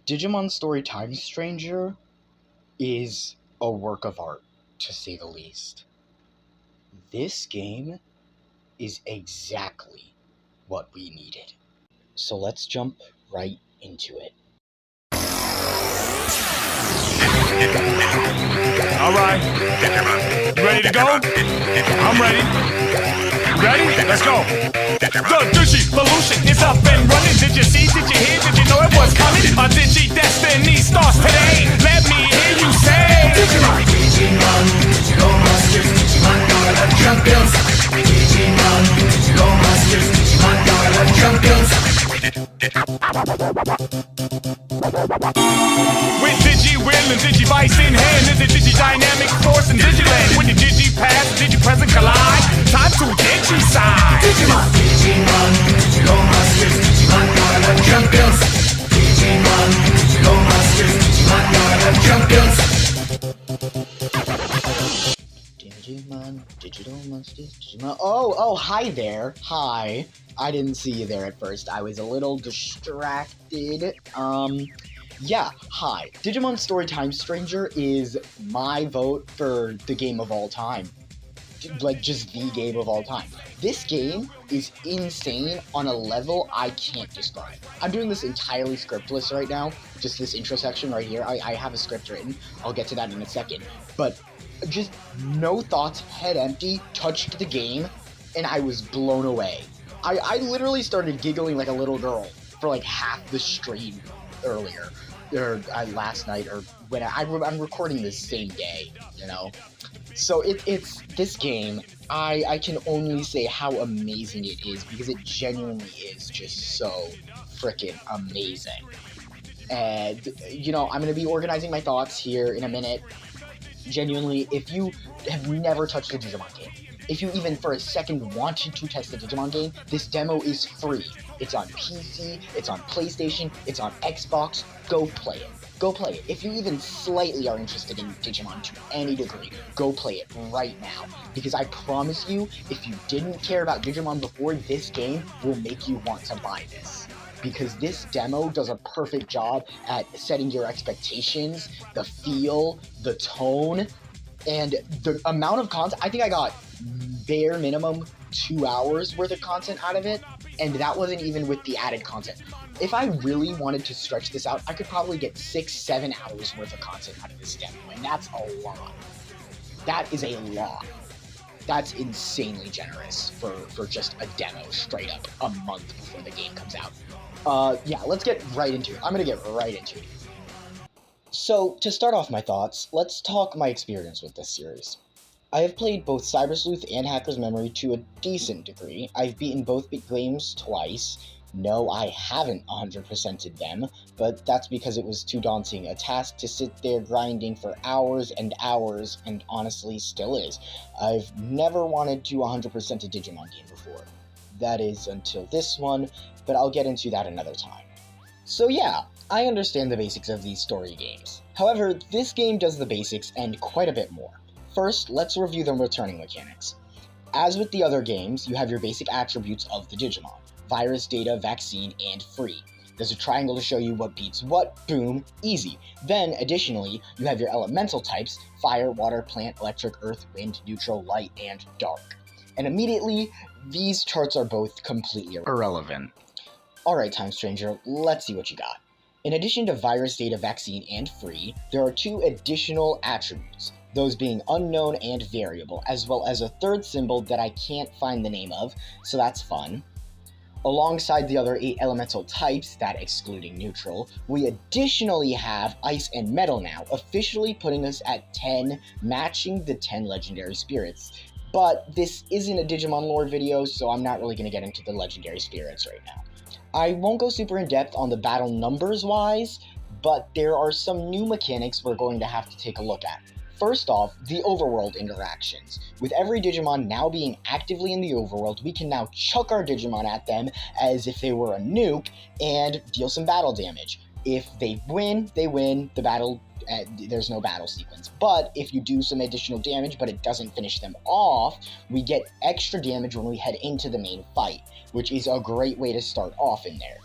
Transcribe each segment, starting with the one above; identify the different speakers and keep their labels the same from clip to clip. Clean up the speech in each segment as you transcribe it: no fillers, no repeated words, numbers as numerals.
Speaker 1: Digimon Story Time Stranger is a work of art, to say the least. This game is exactly what we needed. So let's jump right into it.
Speaker 2: Alright. You ready to go? I'm ready. Ready? Let's go. The Digivolution is up and running. Did you see? Did you hear? Did you know it was coming? A Digi Destiny starts today. Let me hear you say Digimon, Digimon, Digital Monsters, Digimon are the champions. Digimon, Digital Monsters, Digimon are the champions. With Digi-Will and Digivice in hand, is a Digi-Dynamic force in Digiland. With the Digi-Past, Digi-Present collide, time to Digi-Side. Digimon, Digimon, Digital Monsters, Digimon are the champions. Digimon, Digital Monsters, Digimon are the champions.
Speaker 1: Digimon, Digital Monsters, Digimon. Oh, hi there. Hi. I didn't see you there at first. I was a little distracted. Yeah, hi. Digimon Story Time Stranger is my vote for the game of all time. Like, just the game of all time. This game is insane on a level I can't describe. I'm doing this entirely scriptless right now. Just this intro section right here. I have a script written. I'll get to that in a second. But just no thoughts, head empty, touched the game, and I was blown away. I literally started giggling like a little girl for like half the stream earlier, or last night, or when I'm recording this same day, you know? So it's this game, I can only say how amazing it is, because it genuinely is just so freaking amazing. And, you know, I'm going to be organizing my thoughts here in a minute. Genuinely, if you have never touched a Digimon game, if you even for a second wanted to test the Digimon game, this demo is free. It's on PC, it's on PlayStation, it's on Xbox. Go play it. Go play it. If you even slightly are interested in Digimon to any degree, go play it right now. Because I promise you, if you didn't care about Digimon before, this game will make you want to buy this. Because this demo does a perfect job at setting your expectations, the feel, the tone, and the amount of content. I think I got bare minimum 2 hours worth of content out of it, and that wasn't even with the added content. If I really wanted to stretch this out, I could probably get 6-7 hours worth of content out of this demo, and that's a lot. That is a lot. That's insanely generous for just a demo, straight up, a month before the game comes out. Yeah, let's get right into it. I'm gonna get right into it. So, to start off my thoughts, let's talk my experience with this series. I have played both Cyber Sleuth and Hacker's Memory to a decent degree. I've beaten both games twice. No, I haven't 100%ed them, but that's because it was too daunting a task to sit there grinding for hours and hours, and honestly still is. I've never wanted to 100% a Digimon game before. That is until this one, but I'll get into that another time. So yeah, I understand the basics of these story games. However, this game does the basics and quite a bit more. First, let's review the returning mechanics. As with the other games, you have your basic attributes of the Digimon: virus, data, vaccine, and free. There's a triangle to show you what beats what, boom, easy. Then, additionally, you have your elemental types: fire, water, plant, electric, earth, wind, neutral, light, and dark. And immediately, these charts are both completely irrelevant. Alright, Time Stranger, let's see what you got. In addition to virus, data, vaccine, and free, there are 2 additional attributes, those being unknown and variable, as well as a third symbol that I can't find the name of, so that's fun. Alongside the other 8 elemental types, that excluding neutral, we additionally have ice and metal now, officially putting us at 10, matching the 10 legendary spirits. But this isn't a Digimon lore video, so I'm not really going to get into the legendary spirits right now. I won't go super in depth on the battle numbers wise, but there are some new mechanics we're going to have to take a look at. First off, the overworld interactions. With every Digimon now being actively in the overworld, we can now chuck our Digimon at them as if they were a nuke and deal some battle damage. If they win, the battle, there's no battle sequence. But if you do some additional damage but it doesn't finish them off, we get extra damage when we head into the main fight, which is a great way to start off in there.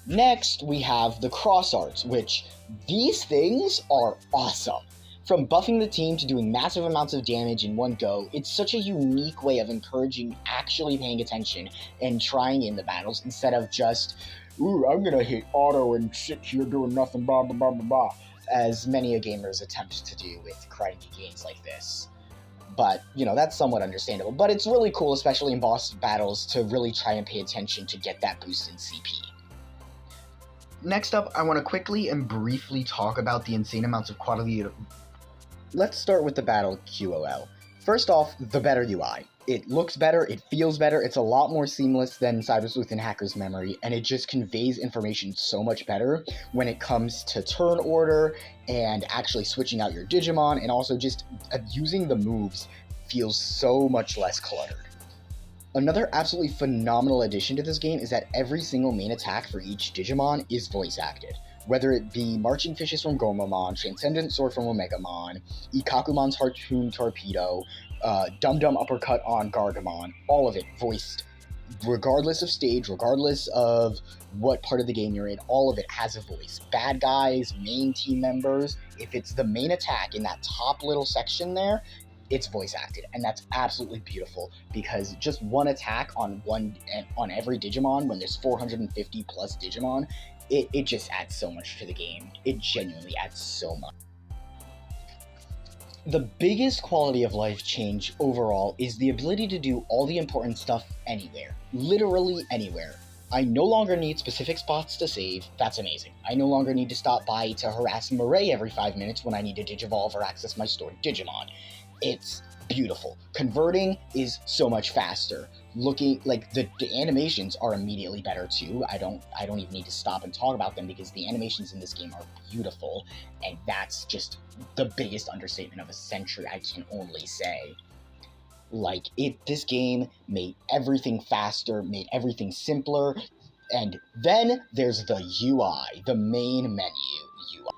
Speaker 1: Next, we have the cross arts, which these things are awesome. From buffing the team to doing massive amounts of damage in one go, it's such a unique way of encouraging actually paying attention and trying in the battles instead of just, ooh, I'm gonna hit auto and sit here doing nothing, blah blah blah blah blah, as many gamers attempt to do with cranky games like this. But, that's somewhat understandable. But it's really cool, especially in boss battles, to really try and pay attention to get that boost in CP. Next up, I want to quickly and briefly talk about the insane amounts of quality. Let's start with the battle QOL. First off, the better UI. It looks better, it feels better, it's a lot more seamless than Cyber Sleuth and Hacker's Memory, and it just conveys information so much better when it comes to turn order and actually switching out your Digimon, and also just using the moves feels so much less cluttered. Another absolutely phenomenal addition to this game is that every single main attack for each Digimon is voice acted. Whether it be Marching Fishes from Gomamon, Transcendent Sword from Omegamon, Ikakumon's Harpoon Torpedo, Dum Dum Uppercut on Gargamon, all of it voiced. Regardless of stage, regardless of what part of the game you're in, all of it has a voice. Bad guys, main team members, if it's the main attack in that top little section there, it's voice acted, and that's absolutely beautiful because just one attack on every Digimon when there's 450 plus Digimon, it just adds so much to the game. It genuinely adds so much. The biggest quality of life change overall is the ability to do all the important stuff anywhere. Literally anywhere. I no longer need specific spots to save. That's amazing. I no longer need to stop by to harass Murray every 5 minutes when I need to Digivolve or access my stored Digimon. It's beautiful. Converting is so much faster. Looking like the animations are immediately better too. I don't even need to stop and talk about them because the animations in this game are beautiful, and that's just the biggest understatement of a century, I can only say. This game made everything faster, made everything simpler, and then there's the UI, the main menu UI.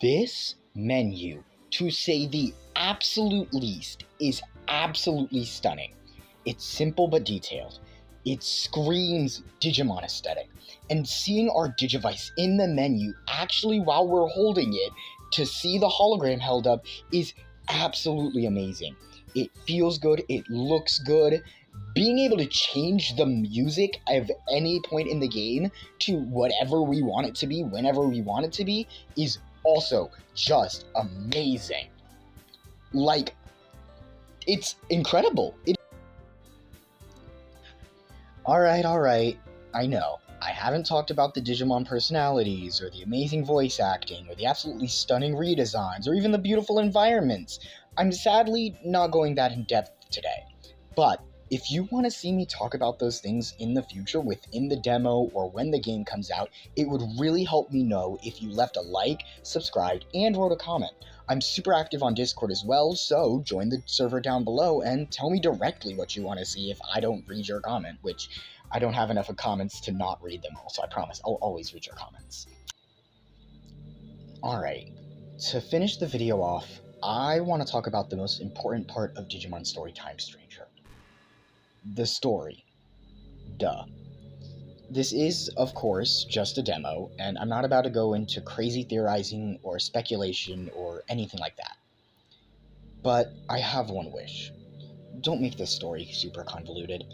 Speaker 1: This menu, to say the absolute least, is absolutely stunning. It's simple but detailed. It screams Digimon aesthetic. And seeing our Digivice in the menu, actually while we're holding it, to see the hologram held up is absolutely amazing. It feels good, it looks good. Being able to change the music at any point in the game to whatever we want it to be, whenever we want it to be, is also just amazing. It's incredible. Alright, I know. I haven't talked about the Digimon personalities, or the amazing voice acting, or the absolutely stunning redesigns, or even the beautiful environments. I'm sadly not going that in depth today. But if you want to see me talk about those things in the future within the demo or when the game comes out, it would really help me know if you left a like, subscribed, and wrote a comment. I'm super active on Discord as well, so join the server down below and tell me directly what you want to see if I don't read your comment, which I don't have enough comments to not read them all, so I promise I'll always read your comments. Alright, to finish the video off, I want to talk about the most important part of Digimon Storytime Stranger. The story. Duh. This is, of course, just a demo, and I'm not about to go into crazy theorizing or speculation or anything like that. But I have one wish. Don't make this story super convoluted.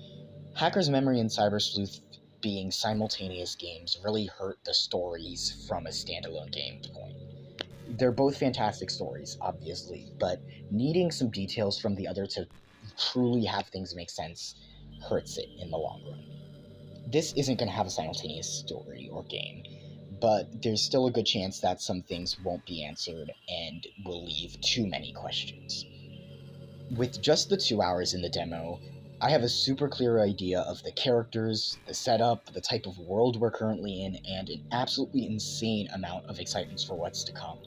Speaker 1: Hacker's Memory and Cyber Sleuth being simultaneous games really hurt the stories from a standalone game point. They're both fantastic stories, obviously, but needing some details from the other to truly have things make sense hurts it in the long run. This isn't going to have a simultaneous story or game, but there's still a good chance that some things won't be answered and will leave too many questions. With just the 2 hours in the demo, I have a super clear idea of the characters, the setup, the type of world we're currently in, and an absolutely insane amount of excitement for what's to come.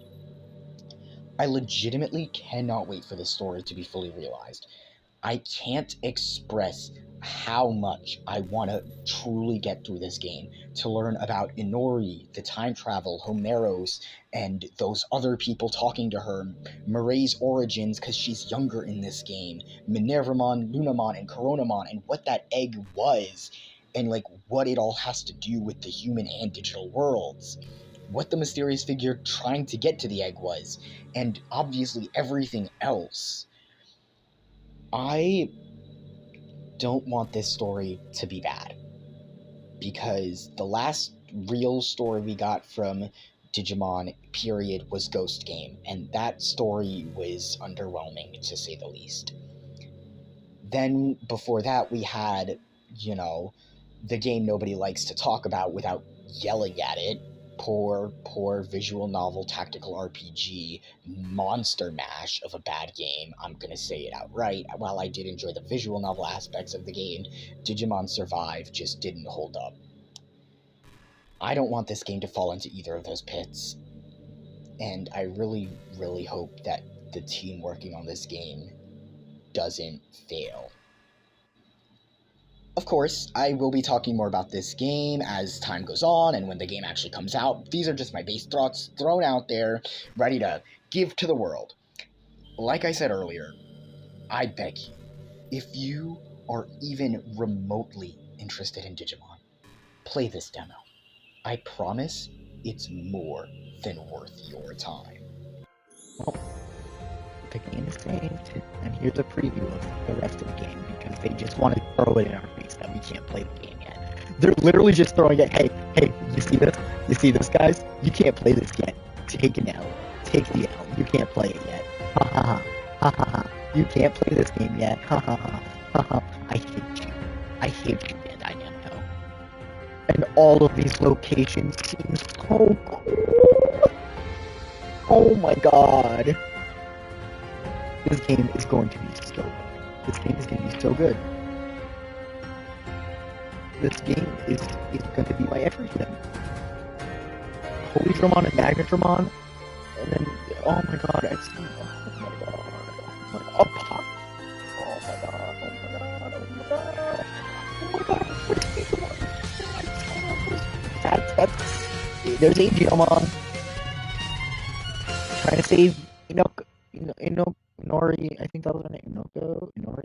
Speaker 1: I legitimately cannot wait for this story to be fully realized. I can't express how much I want to truly get through this game, to learn about Inori, the time travel, Homeros, and those other people talking to her, Murray's origins because she's younger in this game, Minervamon, Lunamon, and Coronamon, and what that egg was, and like what it all has to do with the human and digital worlds, what the mysterious figure trying to get to the egg was, and obviously everything else. I don't want this story to be bad, because the last real story we got from Digimon period was Ghost Game, and that story was underwhelming to say the least. Then before that we had, you know, the game nobody likes to talk about without yelling at it. Poor visual novel tactical RPG monster mash of a bad game. I'm gonna say it outright. While I did enjoy the visual novel aspects of the game, Digimon Survive just didn't hold up. I don't want this game to fall into either of those pits, and I really, really hope that the team working on this game doesn't fail. Of course, I will be talking more about this game as time goes on and when the game actually comes out. These are just my base thoughts thrown out there, ready to give to the world. Like I said earlier, I beg you, if you are even remotely interested in Digimon, play this demo. I promise it's more than worth your time.
Speaker 3: Well, the game is saved, and here's a preview of the rest of the game, because they just want to throw it in our face that we can't play the game yet. They're literally just throwing it, hey, you see this? You see this, guys? You can't play this yet. Take an L. Take the L. You can't play it yet. Ha ha ha. Ha ha ha. You can't play this game yet. Ha ha ha. Ha ha. I hate you. I hate you, Bandai Namco. And all of these locations seem so cool. Oh my god. This game is going to be so good. This game is going to be so good. This game is going to be my everything. Holy Dramon and Magnetramon, and then, oh my god, I've seen, oh my god, oh my god, Pop. Oh my god, oh my god, oh my god, oh my god, that's, there's Digimon trying to save Inori, I think that was her name, Inori,